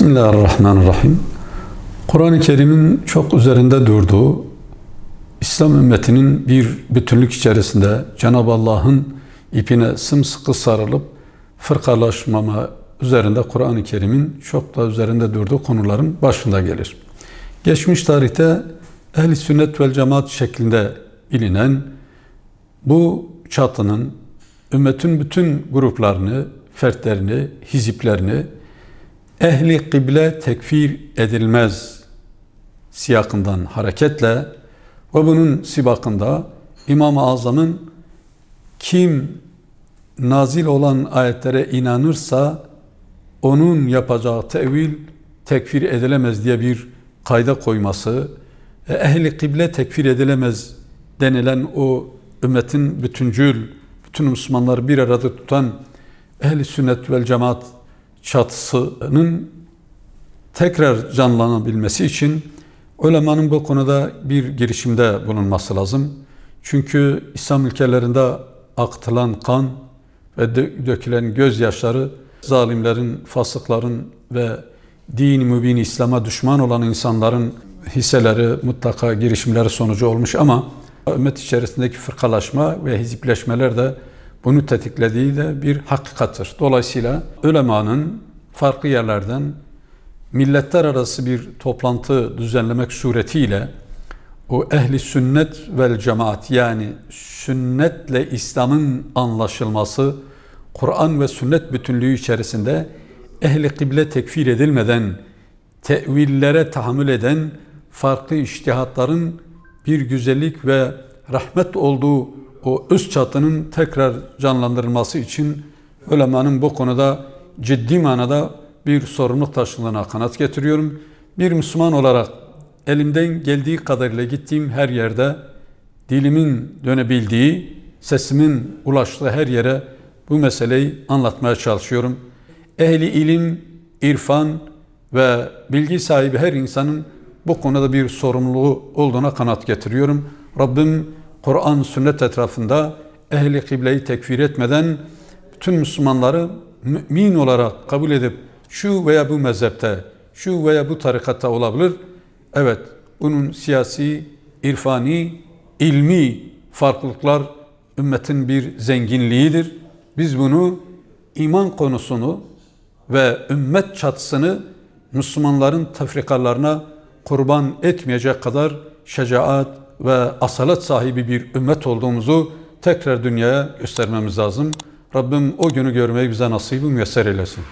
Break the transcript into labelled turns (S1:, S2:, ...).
S1: Bismillahirrahmanirrahim. Kur'an-ı Kerim'in çok üzerinde durduğu, İslam ümmetinin bir bütünlük içerisinde Cenab-ı Allah'ın ipine sımsıkı sarılıp fırkalaşmama üzerinde Kur'an-ı Kerim'in çok da üzerinde durduğu konuların başında gelir. Geçmiş tarihte ehl-i sünnet vel cemaat şeklinde bilinen bu çatının ümmetin bütün gruplarını, fertlerini, hiziplerini ehli kıble tekfir edilmez siyakından hareketle ve bunun sibakında İmam-ı Azam'ın kim nazil olan ayetlere inanırsa onun yapacağı tevil tekfir edilemez diye bir kayda koyması, ehli kıble tekfir edilemez denilen o ümmetin bütüncül, bütün Müslümanları bir arada tutan ehli sünnet vel cemaat çatısının tekrar canlanabilmesi için ulemanın bu konuda bir girişimde bulunması lazım. Çünkü İslam ülkelerinde akıtılan kan ve dökülen gözyaşları zalimlerin, fasıkların ve din-i mübin İslam'a düşman olan insanların hisseleri, mutlaka girişimleri sonucu olmuş ama ümmet içerisindeki fırkalaşma ve hizipleşmeler de bunu tetiklediği de bir hakikattır. Dolayısıyla ulemanın farklı yerlerden milletler arası bir toplantı düzenlemek suretiyle o ehli sünnet vel cemaat, yani sünnetle İslam'ın anlaşılması, Kur'an ve sünnet bütünlüğü içerisinde ehli kıble tekfir edilmeden, tevillere tahammül eden farklı içtihatların bir güzellik ve rahmet olduğu o üst çatının tekrar canlandırılması için ulemanın bu konuda ciddi manada bir sorumluluk taşıdığına kanaat getiriyorum. Bir Müslüman olarak elimden geldiği kadarıyla gittiğim her yerde dilimin dönebildiği, sesimin ulaştığı her yere bu meseleyi anlatmaya çalışıyorum. Ehli ilim, irfan ve bilgi sahibi her insanın bu konuda bir sorumluluğu olduğuna kanaat getiriyorum. Rabbim Kur'an, sünnet etrafında ehli kıbleyi tekfir etmeden bütün Müslümanları mümin olarak kabul edip şu veya bu mezhepte, şu veya bu tarikatta olabilir. Evet, bunun siyasi, irfani, ilmi farklılıklar ümmetin bir zenginliğidir. Biz bunu iman konusunu ve ümmet çatısını Müslümanların tefrikalarına kurban etmeyecek kadar şecaat ve asalet sahibi bir ümmet olduğumuzu tekrar dünyaya göstermemiz lazım. Rabbim o günü görmeyi bize nasip-i müyesser eylesin.